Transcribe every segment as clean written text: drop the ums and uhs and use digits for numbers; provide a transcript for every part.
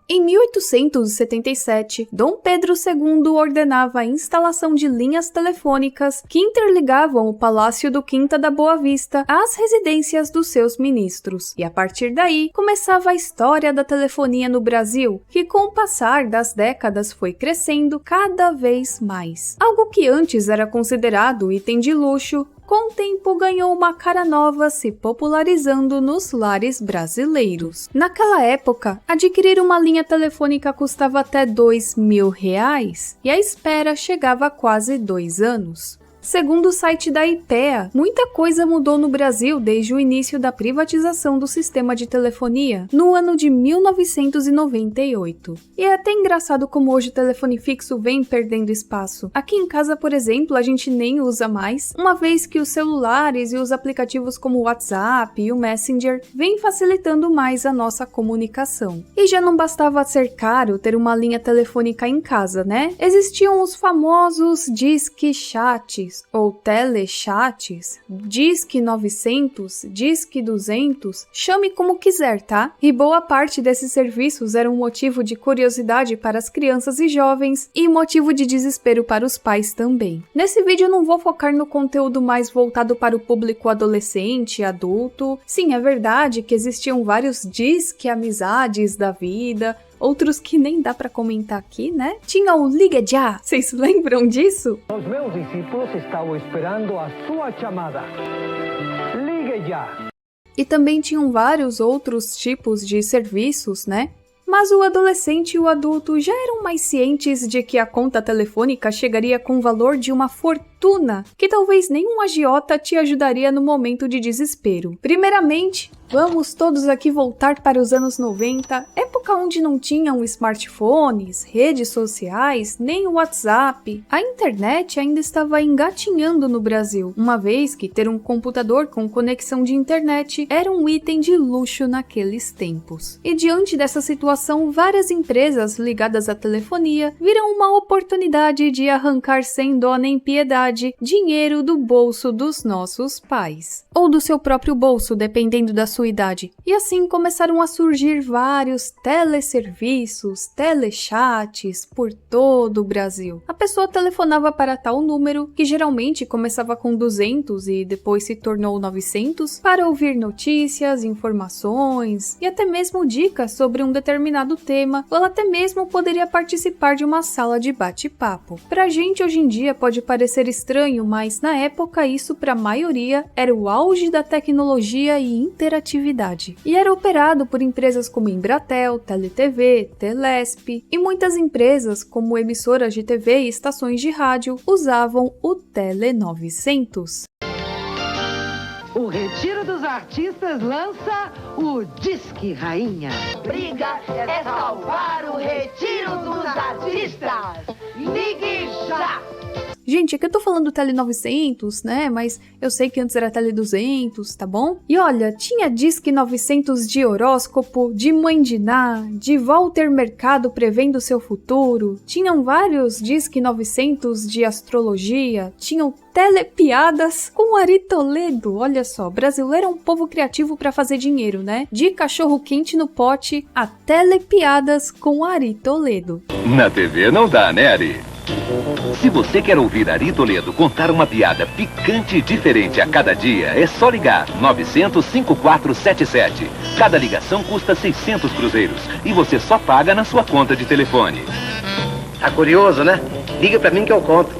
Em 1877, Dom Pedro II ordenava a instalação de linhas telefônicas que interligavam o Palácio do Quinta da Boa Vista às residências dos seus ministros. E a partir daí, começava a história da telefonia no Brasil, que com o passar das décadas foi crescendo cada vez mais. Algo que antes era considerado item de luxo, com o tempo ganhou uma cara nova, se popularizando nos lares brasileiros. Naquela época, adquirir uma linha telefônica custava até R$2.000 e a espera chegava a quase 2 anos. Segundo o site da IPEA, muita coisa mudou no Brasil desde o início da privatização do sistema de telefonia, no ano de 1998. E é até engraçado como hoje o telefone fixo vem perdendo espaço. Aqui em casa, por exemplo, a gente nem usa mais, uma vez que os celulares e os aplicativos como o WhatsApp e o Messenger vêm facilitando mais a nossa comunicação. E já não bastava ser caro ter uma linha telefônica em casa, né? Existiam os famosos disque chats, ou telechats, Disque 900, Disque 200, chame como quiser, tá? E boa parte desses serviços era um motivo de curiosidade para as crianças e jovens e motivo de desespero para os pais também. Nesse vídeo eu não vou focar no conteúdo mais voltado para o público adolescente e adulto. Sim, é verdade que existiam vários disque amizades da vida, outros que nem dá pra comentar aqui, né? Tinha o Liga Já, vocês lembram disso? Os meus discípulos estavam esperando a sua chamada. Ligue já! E também tinham vários outros tipos de serviços, né? Mas o adolescente e o adulto já eram mais cientes de que a conta telefônica chegaria com o valor de uma fortuna, que talvez nenhum agiota te ajudaria no momento de desespero. Primeiramente, vamos todos aqui voltar para os anos 90, época onde não tinham smartphones, redes sociais, nem o WhatsApp. A internet ainda estava engatinhando no Brasil, uma vez que ter um computador com conexão de internet era um item de luxo naqueles tempos. E diante dessa situação, várias empresas ligadas à telefonia viram uma oportunidade de arrancar sem dó nem piedade dinheiro do bolso dos nossos pais. Ou do seu próprio bolso, dependendo da sua idade. E assim começaram a surgir vários teleserviços, telechats por todo o Brasil. A pessoa telefonava para tal número, que geralmente começava com 200 e depois se tornou 900, para ouvir notícias, informações e até mesmo dicas sobre um determinado tema, ou até mesmo poderia participar de uma sala de bate-papo. Pra gente hoje em dia pode parecer estranho, mas na época isso para a maioria era o auge da tecnologia e interatividade. E era operado por empresas como Embratel, TeleTV, Telesp e muitas empresas como emissoras de TV e estações de rádio usavam o Tele 900. O Retiro dos Artistas lança o Disque Rainha. Briga é salvar o Retiro dos Artistas. Ligue já! Gente, aqui eu tô falando do Tele 900, né? Mas eu sei que antes era Tele 200, tá bom? E olha, tinha Disque 900 de horóscopo, de Mãe de Ná, de Walter Mercado prevendo seu futuro. Tinham vários Disque 900 de astrologia. Tinham telepiadas com Ari Toledo. Olha só, brasileiro é um povo criativo pra fazer dinheiro, né? De cachorro quente no pote a telepiadas com Ari Toledo. Na TV não dá, né, Ari? Se você quer ouvir Ari Toledo contar uma piada picante e diferente a cada dia, é só ligar 900-5477. Cada ligação custa 600 cruzeiros e você só paga na sua conta de telefone. Tá curioso, né? Liga pra mim que eu conto.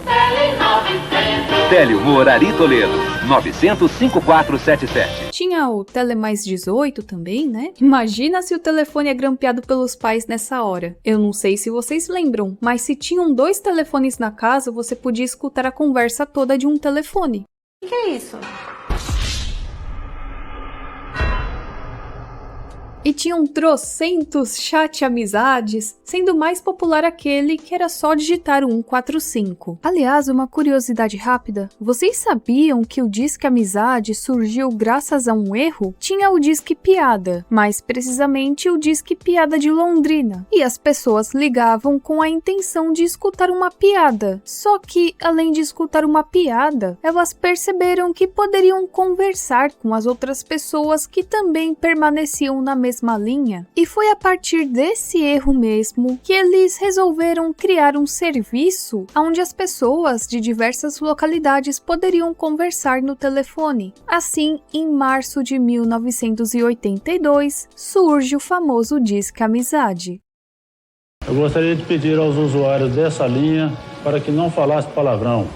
Telehumor Ari Toledo, 900-5477. Tinha o Tele mais 18 também, né? Imagina se o telefone é grampeado pelos pais nessa hora. Eu não sei se vocês lembram, mas se tinham 2 telefones na casa, você podia escutar a conversa toda de um telefone. O que é isso? E tinham trocentos chat amizades, sendo o mais popular aquele que era só digitar o 145. Aliás, uma curiosidade rápida, vocês sabiam que o Disque Amizade surgiu graças a um erro? Tinha o Disque Piada, mais precisamente o Disque Piada de Londrina, e as pessoas ligavam com a intenção de escutar uma piada. Só que, além de escutar uma piada, elas perceberam que poderiam conversar com as outras pessoas que também permaneciam na mesma mesma linha. E foi a partir desse erro mesmo que eles resolveram criar um serviço onde as pessoas de diversas localidades poderiam conversar no telefone. Assim, em março de 1982, surge o famoso Disque Amizade. Eu gostaria de pedir aos usuários dessa linha para que não falasse palavrão.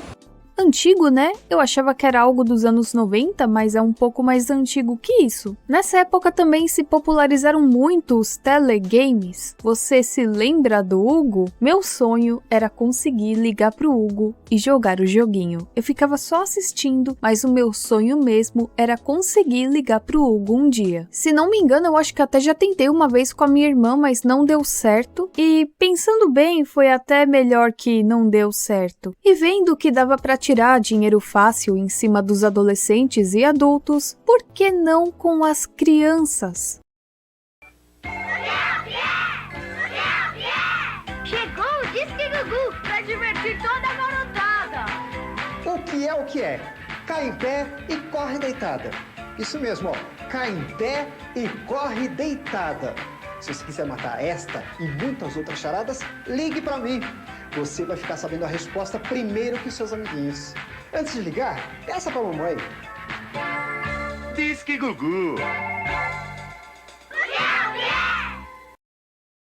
Antigo, né? Eu achava que era algo dos anos 90, mas é um pouco mais antigo que isso. Nessa época também se popularizaram muito os telegames. Você se lembra do Hugo? Meu sonho era conseguir ligar pro Hugo e jogar o joguinho. Eu ficava só assistindo, mas o meu sonho mesmo era conseguir ligar pro Hugo um dia. Se não me engano, eu acho que até já tentei uma vez com a minha irmã, mas não deu certo. E pensando bem, foi até melhor que não deu certo. E vendo que dava pra tirar dinheiro fácil em cima dos adolescentes e adultos, por que não com as crianças? Chegou o Disque Gugu pra divertir toda a garotada. O que é? Cai em pé e corre deitada. Isso mesmo, ó. Cai em pé e corre deitada. Se você quiser matar esta e muitas outras charadas, ligue pra mim. Você vai ficar sabendo a resposta primeiro que os seus amiguinhos. Antes de ligar, peça pra mamãe. Disque Gugu.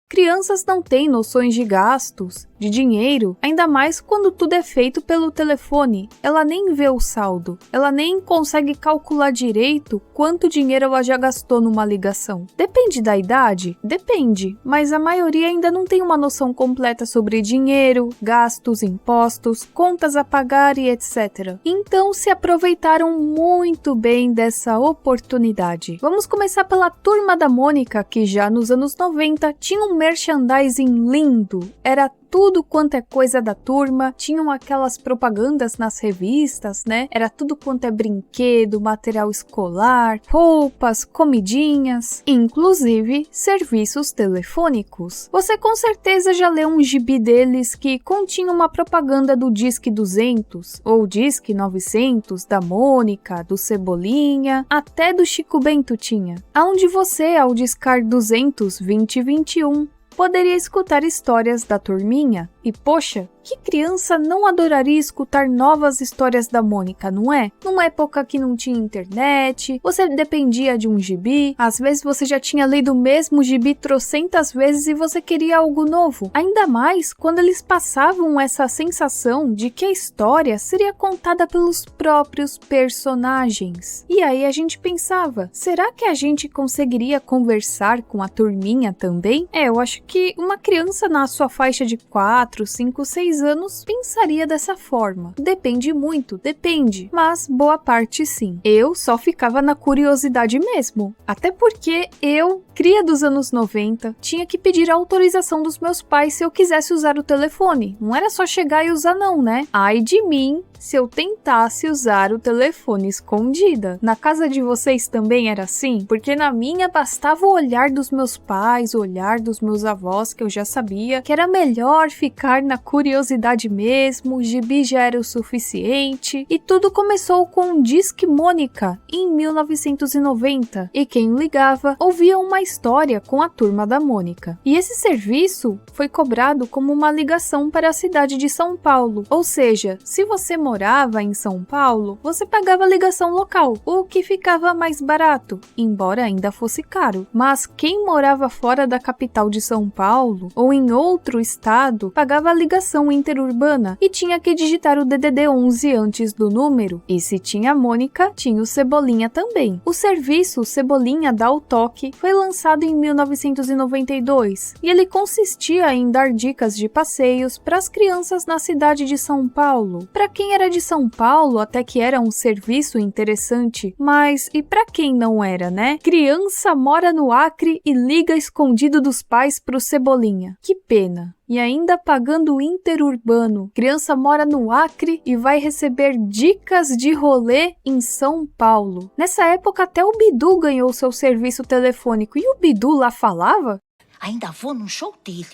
Crianças não têm noções de gastos, de dinheiro, ainda mais quando tudo é feito pelo telefone. Ela nem vê o saldo, ela nem consegue calcular direito quanto dinheiro ela já gastou numa ligação. Depende da idade? Depende, mas a maioria ainda não tem uma noção completa sobre dinheiro, gastos, impostos, contas a pagar e etc. Então se aproveitaram muito bem dessa oportunidade. Vamos começar pela Turma da Mônica, que já nos anos 90 tinha um merchandising lindo. Era tudo quanto é coisa da turma, tinham aquelas propagandas nas revistas, né? Era tudo quanto é brinquedo, material escolar, roupas, comidinhas, inclusive serviços telefônicos. Você com certeza já leu um gibi deles que continha uma propaganda do Disque 200 ou Disque 900, da Mônica, do Cebolinha, até do Chico Bento tinha. Aonde você, ao discar 200 2021, poderia escutar histórias da turminha. E poxa, que criança não adoraria escutar novas histórias da Mônica, não é? Numa época que não tinha internet, você dependia de um gibi, às vezes você já tinha lido o mesmo gibi trocentas vezes e você queria algo novo. Ainda mais quando eles passavam essa sensação de que a história seria contada pelos próprios personagens. E aí a gente pensava, será que a gente conseguiria conversar com a turminha também? Eu acho que uma criança na sua faixa de 4, 5, 6 anos pensaria dessa forma. Depende muito, depende, mas boa parte sim. Eu só ficava na curiosidade mesmo, até porque eu, cria dos anos 90, tinha que pedir a autorização dos meus pais se eu quisesse usar o telefone. Não era só chegar e usar não, né? Ai de mim se eu tentasse usar o telefone escondida. Na casa de vocês também era assim? Porque na minha bastava o olhar dos meus pais, o olhar dos meus avós, que eu já sabia que era melhor ficar na curiosidade mesmo, o gibi já era o suficiente. E tudo começou com um Disque Mônica em 1990. E quem ligava ouvia uma história com a Turma da Mônica. E esse serviço foi cobrado como uma ligação para a cidade de São Paulo. Ou seja, se você morava em São Paulo, você pagava a ligação local, o que ficava mais barato, embora ainda fosse caro. Mas quem morava fora da capital de São Paulo ou em outro estado, pagava a ligação interurbana e tinha que digitar o DDD 11 antes do número. E se tinha a Mônica, tinha o Cebolinha também. O serviço Cebolinha Dá o Toque foi lançado em 1992 e ele consistia em dar dicas de passeios para as crianças na cidade de São Paulo. Para quem era de São Paulo, até que era um serviço interessante, mas e para quem não era, né? Criança mora no Acre e liga escondido dos pais pro Cebolinha. Que pena. E ainda pagando o interurbano. Criança mora no Acre e vai receber dicas de rolê em São Paulo. Nessa época até o Bidu ganhou seu serviço telefônico. E o Bidu lá falava? Ainda vou no show dele.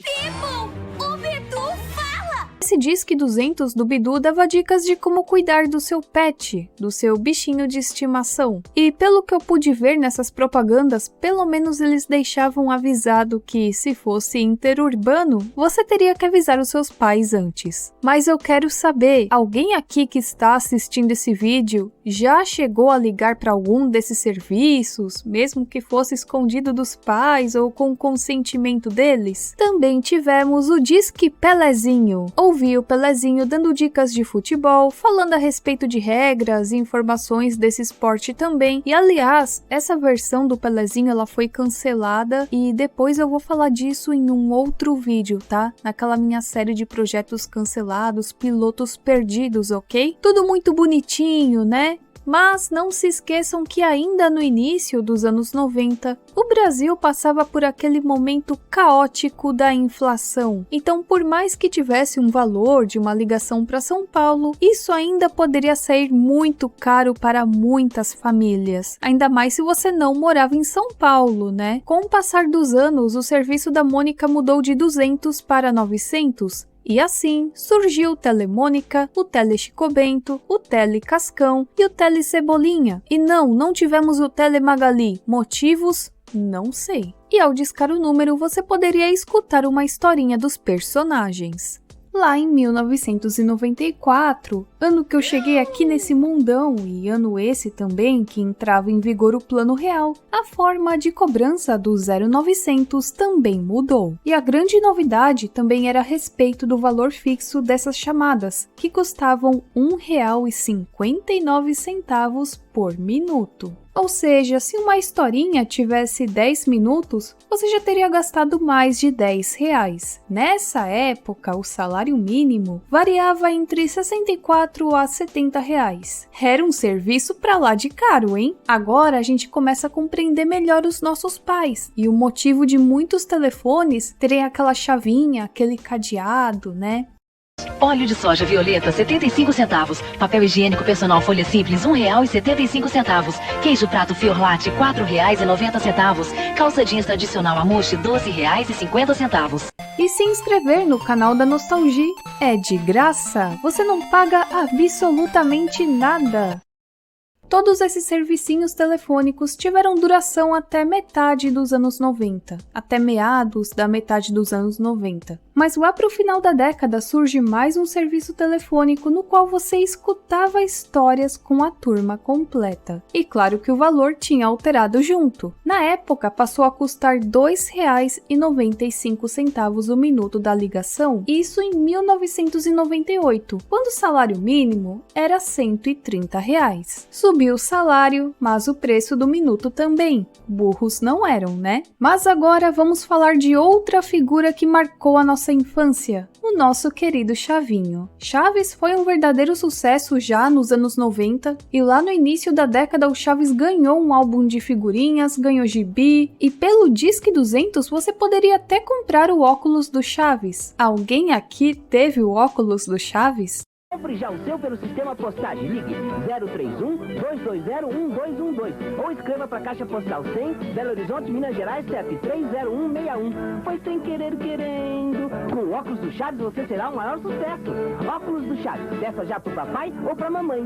O Bidu fala! esse Disque 200 do Bidu dava dicas de como cuidar do seu pet, do seu bichinho de estimação. E pelo que eu pude ver nessas propagandas, pelo menos eles deixavam avisado que, se fosse interurbano, você teria que avisar os seus pais antes. Mas eu quero saber, alguém aqui que está assistindo esse vídeo já chegou a ligar para algum desses serviços, mesmo que fosse escondido dos pais ou com consentimento deles? Também tivemos o Disque Pelezinho. Ouvi o Pelezinho dando dicas de futebol, falando a respeito de regras e informações desse esporte também. E aliás, essa versão do Pelezinho ela foi cancelada e depois eu vou falar disso em um outro vídeo, tá? Naquela minha série de projetos cancelados, pilotos perdidos, ok? Tudo muito bonitinho, né? Mas não se esqueçam que ainda no início dos anos 90, o Brasil passava por aquele momento caótico da inflação. Então, por mais que tivesse um valor de uma ligação para São Paulo, isso ainda poderia sair muito caro para muitas famílias. Ainda mais se você não morava em São Paulo, né? Com o passar dos anos, o serviço da Mônica mudou de 200 para 900. E assim, surgiu o Telemônica, o Tele Chico Bento, o Tele Cascão e o Tele Cebolinha. E não tivemos o Tele Magali. Motivos? Não sei. E ao discar o número, você poderia escutar uma historinha dos personagens. Lá em 1994, ano que eu cheguei aqui nesse mundão e ano esse também que entrava em vigor o Plano Real, a forma de cobrança do 0900 também mudou. E a grande novidade também era a respeito do valor fixo dessas chamadas, que custavam R$ 1,59 por minuto. Ou seja, se uma historinha tivesse 10 minutos, você já teria gastado mais de R$10. Nessa época, o salário mínimo variava entre R$ 64 a R$ 70. Era um serviço pra lá de caro, hein? Agora a gente começa a compreender melhor os nossos pais e o motivo de muitos telefones terem aquela chavinha, aquele cadeado, né? Óleo de soja violeta, 75 centavos. Papel higiênico personal folha simples, R$ 1,75. Queijo prato Fiorlate, R$ 4,90. Calça jeans tradicional Amushi, R$ 12,50. E se inscrever no canal da Nostalgia é de graça, você não paga absolutamente nada. Todos esses servicinhos telefônicos tiveram duração até metade dos anos 90, até meados da metade dos anos 90. Mas lá para o final da década surge mais um serviço telefônico no qual você escutava histórias com a turma completa. E claro que o valor tinha alterado junto. Na época passou a custar R$ 2,95 o minuto da ligação, isso em 1998, quando o salário mínimo era R$ 130. Subiu o salário, mas o preço do minuto também. Burros não eram, né? Mas agora vamos falar de outra figura que marcou a nossa infância, o nosso querido Chavinho. Chaves foi um verdadeiro sucesso já nos anos 90 e lá no início da década o Chaves ganhou um álbum de figurinhas, ganhou gibi e pelo Disque 200 você poderia até comprar o óculos do Chaves. Alguém aqui teve o óculos do Chaves? Compre já o seu pelo sistema postagem. Ligue 031-220-1212 ou escreva para a Caixa Postal 100, Belo Horizonte, Minas Gerais, CEP 30161. Foi sem querer querendo. Com o óculos do Chaves você será o maior sucesso. Óculos do Chaves, peça já pro papai ou pra mamãe.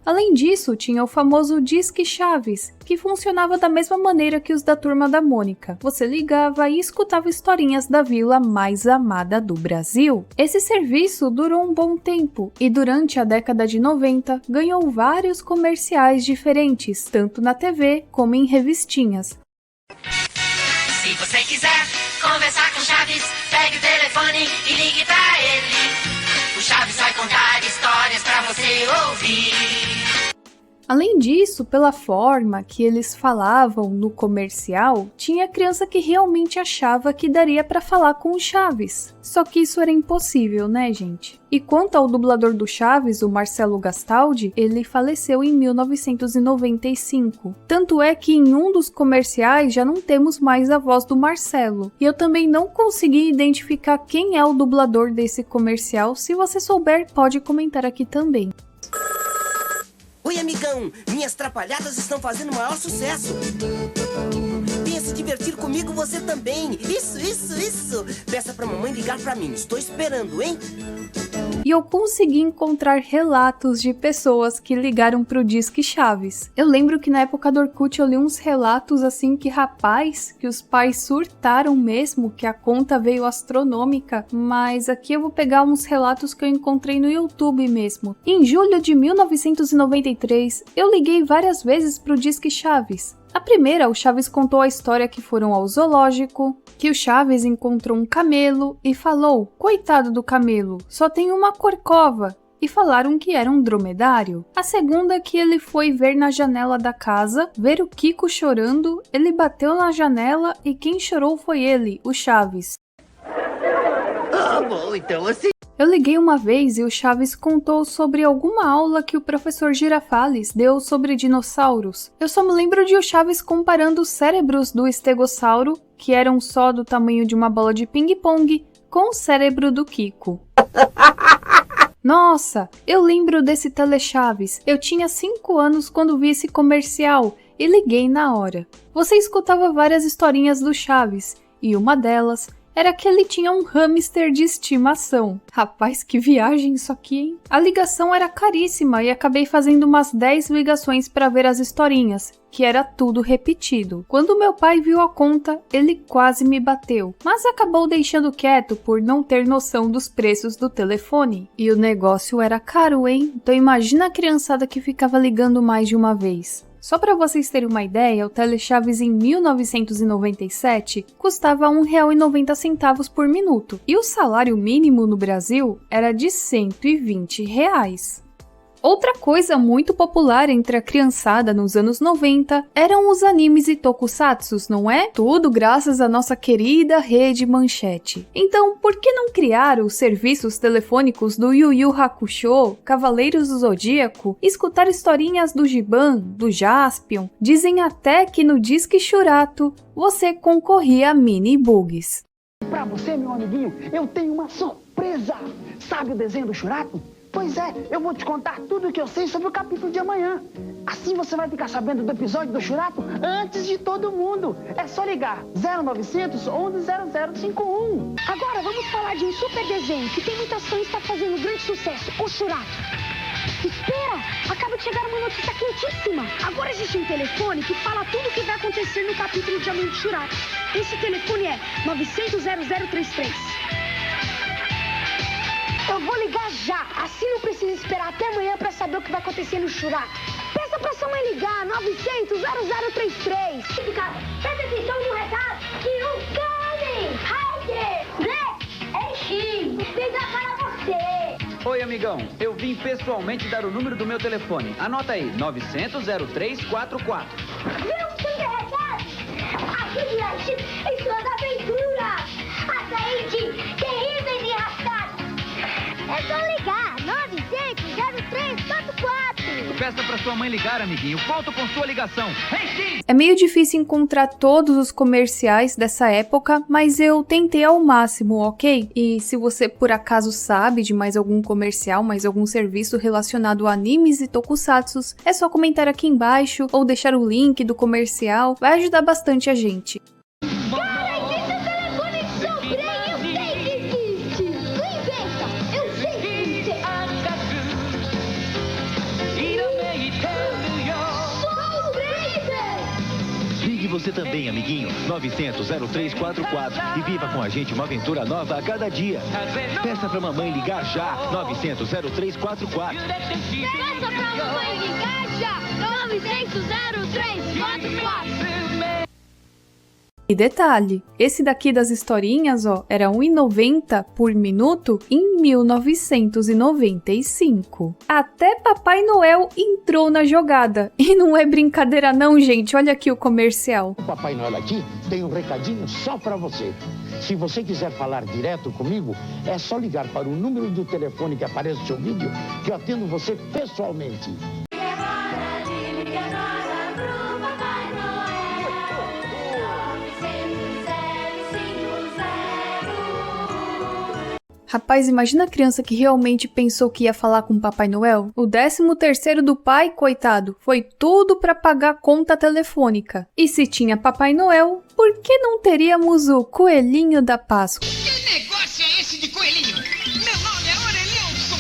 Além disso, tinha o famoso Disque Chaves, que funcionava da mesma maneira que os da Turma da Mônica. Você ligava e escutava historinhas da vila mais amada do Brasil. Esse serviço durou um bom tempo e durante a década de 90 ganhou vários comerciais diferentes, tanto na TV como em revistinhas. Se você quiser conversar com Chaves, pegue o telefone e ligue pra ele. O Chaves vai contar histórias pra você ouvir. Além disso, pela forma que eles falavam no comercial, tinha criança que realmente achava que daria para falar com o Chaves. Só que isso era impossível, né, gente? E quanto ao dublador do Chaves, o Marcelo Gastaldi, ele faleceu em 1995. Tanto é que em um dos comerciais já não temos mais a voz do Marcelo. E eu também não consegui identificar quem é o dublador desse comercial. Se você souber, pode comentar aqui também. Oi, amigão! Minhas trapalhadas estão fazendo o maior sucesso! Venha se divertir comigo você também! Isso! Peça pra mamãe ligar pra mim, estou esperando, hein? e eu consegui encontrar relatos de pessoas que ligaram pro Disque Chaves. Eu lembro que na época do Orkut eu li uns relatos assim que rapaz, que os pais surtaram mesmo, que a conta veio astronômica, mas aqui eu vou pegar uns relatos que eu encontrei no YouTube mesmo. Em julho de 1993, eu liguei várias vezes pro Disque Chaves. A primeira, o Chaves contou a história que foram ao zoológico, que o Chaves encontrou um camelo e falou: "Coitado do camelo, só tem uma corcova", e falaram que era um dromedário. A segunda, que ele foi ver na janela da casa, ver o Kiko chorando, ele bateu na janela e quem chorou foi ele, o Chaves. Ah, bom, então assim... Eu liguei uma vez e o Chaves contou sobre alguma aula que o professor Girafales deu sobre dinossauros. Eu só me lembro de o Chaves comparando os cérebros do estegossauro, que eram só do tamanho de uma bola de ping-pong, com o cérebro do Kiko. Nossa, eu lembro desse Telechaves. Eu tinha 5 anos quando vi esse comercial e liguei na hora. Você escutava várias historinhas do Chaves, e uma delas era que ele tinha um hamster de estimação. Rapaz, que viagem isso aqui, hein? A ligação era caríssima e acabei fazendo umas 10 ligações para ver as historinhas, que era tudo repetido. Quando meu pai viu a conta, ele quase me bateu, mas acabou deixando quieto por não ter noção dos preços do telefone. E o negócio era caro, hein? Então imagina a criançada que ficava ligando mais de uma vez. Só para vocês terem uma ideia, o Telechaves em 1997 custava R$ 1,90 por minuto e o salário mínimo no Brasil era de R$ 120. Outra coisa muito popular entre a criançada nos anos 90 eram os animes e tokusatsus, não é? Tudo graças à nossa querida rede Manchete. Então, por que não criar os serviços telefônicos do Yu Yu Hakusho, Cavaleiros do Zodíaco, escutar historinhas do Giban, do Jaspion? Dizem até que no Disque Churato você concorria a mini bugs. Pra você, meu amiguinho, eu tenho uma surpresa! Sabe o desenho do Churato? Pois é, eu vou te contar tudo o que eu sei sobre o capítulo de amanhã. Assim você vai ficar sabendo do episódio do Churato antes de todo mundo. É só ligar 0900 11 0051. Agora vamos falar de um super desenho que tem muita ação e está fazendo grande sucesso, o Churato. Espera, acaba de chegar uma notícia quentíssima. Agora existe um telefone que fala tudo o que vai acontecer no capítulo de amanhã do Churato. Esse telefone é 900 0033. Eu vou ligar já, assim não precisa esperar até amanhã pra saber o que vai acontecer no Churato. Peça pra sua mãe ligar, 900 0033. Presta atenção no recado que o Karen, Heider, Zé, X, fez a para você. Oi, amigão, eu vim pessoalmente dar o número do meu telefone. Anota aí, 900 0344. Viu o seu recado? Ajude a gente em suas aventuras. Açaí terríveis e rascados. É só ligar, 900 0344. Peça pra sua mãe ligar, amiguinho. Volto com sua ligação. É meio difícil encontrar todos os comerciais dessa época, mas eu tentei ao máximo, ok? E se você por acaso sabe de mais algum comercial, mais algum serviço relacionado a animes e tokusatsus, é só comentar aqui embaixo ou deixar o link do comercial, vai ajudar bastante a gente. Você também, amiguinho, 900 0344 e viva com a gente uma aventura nova a cada dia. Peça pra mamãe ligar já, 900 0344. Peça pra mamãe ligar já, 900 0344. E detalhe, esse daqui das historinhas, ó, era R$ 1,90 por minuto em 1995. Até Papai Noel entrou na jogada. E não é brincadeira não, gente. Olha aqui o comercial. O Papai Noel aqui tem um recadinho só pra você. Se você quiser falar direto comigo, é só ligar para o número do telefone que aparece no seu vídeo, que eu atendo você pessoalmente. Rapaz, imagina a criança que realmente pensou que ia falar com o Papai Noel. O 13º do pai, coitado, foi tudo para pagar conta telefônica. E se tinha Papai Noel, por que não teríamos o Coelhinho da Páscoa? Que negócio é esse de coelhinho? Meu nome é Orelhão, sou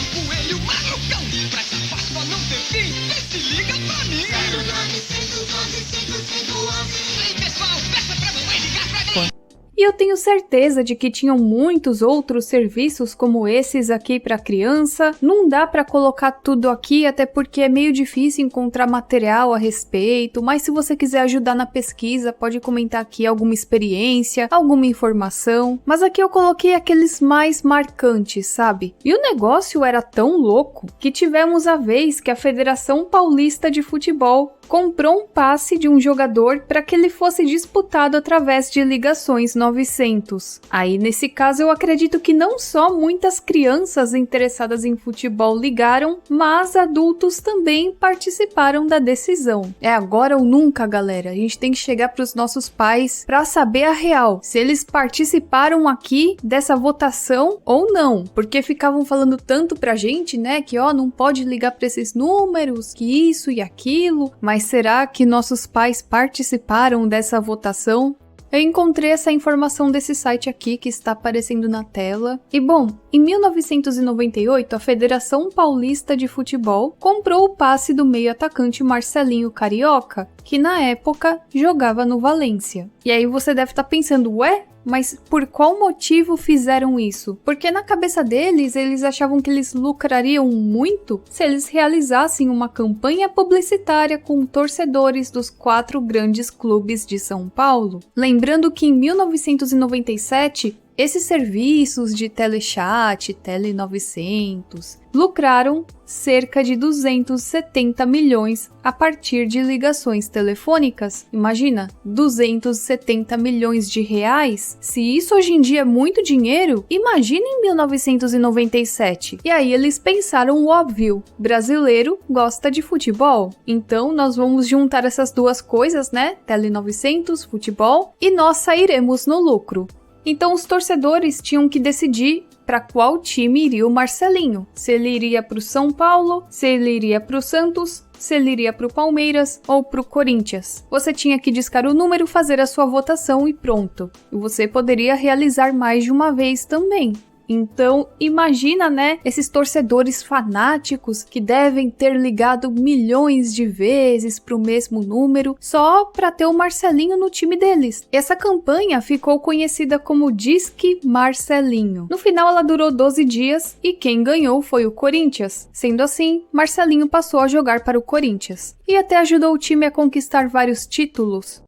E eu tenho certeza de que tinham muitos outros serviços como esses aqui para criança. Não dá para colocar tudo aqui, até porque é meio difícil encontrar material a respeito, mas se você quiser ajudar na pesquisa, pode comentar aqui alguma experiência, alguma informação. Mas aqui eu coloquei aqueles mais marcantes, sabe? E o negócio era tão louco que tivemos a vez que a Federação Paulista de Futebol comprou um passe de um jogador para que ele fosse disputado através de ligações 900. Aí, nesse caso, eu acredito que não só muitas crianças interessadas em futebol ligaram, mas adultos também participaram da decisão. É agora ou nunca, galera. A gente tem que chegar para os nossos pais para saber a real, se eles participaram aqui dessa votação ou não, porque ficavam falando tanto pra gente, né, que não pode ligar para esses números, que isso e aquilo, mas será que nossos pais participaram dessa votação? Eu encontrei essa informação desse site aqui que está aparecendo na tela. E bom, em 1998, a Federação Paulista de Futebol comprou o passe do meio-atacante Marcelinho Carioca, que na época jogava no Valência. E aí você deve estar pensando, ué? Mas por qual motivo fizeram isso? Porque na cabeça deles, eles achavam que eles lucrariam muito se eles realizassem uma campanha publicitária com torcedores dos 4 grandes clubes de São Paulo. Lembrando que em 1997, esses serviços de telechat, Tele 900, lucraram cerca de 270 milhões a partir de ligações telefônicas. Imagina, 270 milhões de reais? Se isso hoje em dia é muito dinheiro, imagina em 1997. E aí eles pensaram o óbvio, brasileiro gosta de futebol, então nós vamos juntar essas duas coisas, né? Tele 900, futebol, e nós sairemos no lucro. Então os torcedores tinham que decidir para qual time iria o Marcelinho. Se ele iria para o São Paulo, se ele iria para o Santos, se ele iria para o Palmeiras ou para o Corinthians. Você tinha que discar o número, fazer a sua votação e pronto. E você poderia realizar mais de uma vez também. Então, imagina, né, esses torcedores fanáticos que devem ter ligado milhões de vezes para o mesmo número só para ter o Marcelinho no time deles. Essa campanha ficou conhecida como Disque Marcelinho. No final, ela durou 12 dias e quem ganhou foi o Corinthians. Sendo assim, Marcelinho passou a jogar para o Corinthians e até ajudou o time a conquistar vários títulos.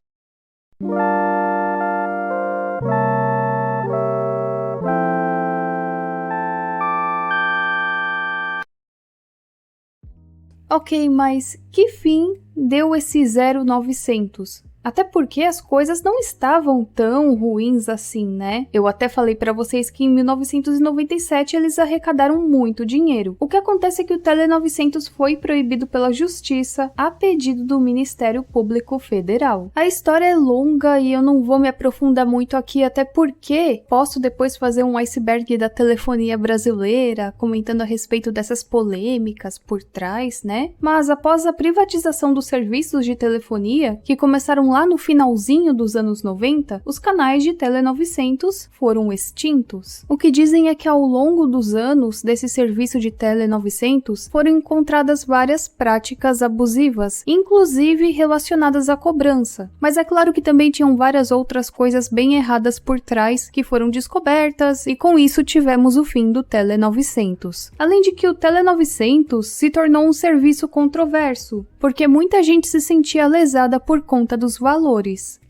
Ok, mas que fim deu esse 0900? Até porque as coisas não estavam tão ruins assim, né? Eu até falei pra vocês que em 1997 eles arrecadaram muito dinheiro. O que acontece é que o Tele 900 foi proibido pela Justiça a pedido do Ministério Público Federal. A história é longa e eu não vou me aprofundar muito aqui, até porque posso depois fazer um iceberg da telefonia brasileira, comentando a respeito dessas polêmicas por trás, né? Mas após a privatização dos serviços de telefonia, que começaram lá no finalzinho dos anos 90, os canais de Tele 900 foram extintos. O que dizem é que ao longo dos anos desse serviço de Tele 900 foram encontradas várias práticas abusivas, inclusive relacionadas à cobrança. Mas é claro que também tinham várias outras coisas bem erradas por trás que foram descobertas e com isso tivemos o fim do Tele 900. Além de que o Tele 900 se tornou um serviço controverso, porque muita gente se sentia lesada por conta dos valores.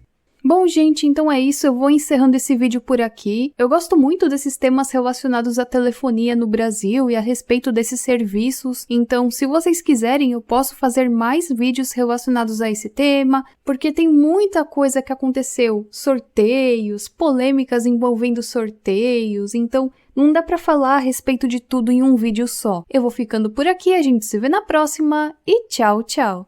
Bom, gente, então é isso, eu vou encerrando esse vídeo por aqui. Eu gosto muito desses temas relacionados à telefonia no Brasil e a respeito desses serviços, então se vocês quiserem eu posso fazer mais vídeos relacionados a esse tema, porque tem muita coisa que aconteceu, sorteios, polêmicas envolvendo sorteios, então não dá pra falar a respeito de tudo em um vídeo só. Eu vou ficando por aqui, a gente se vê na próxima e tchau, tchau!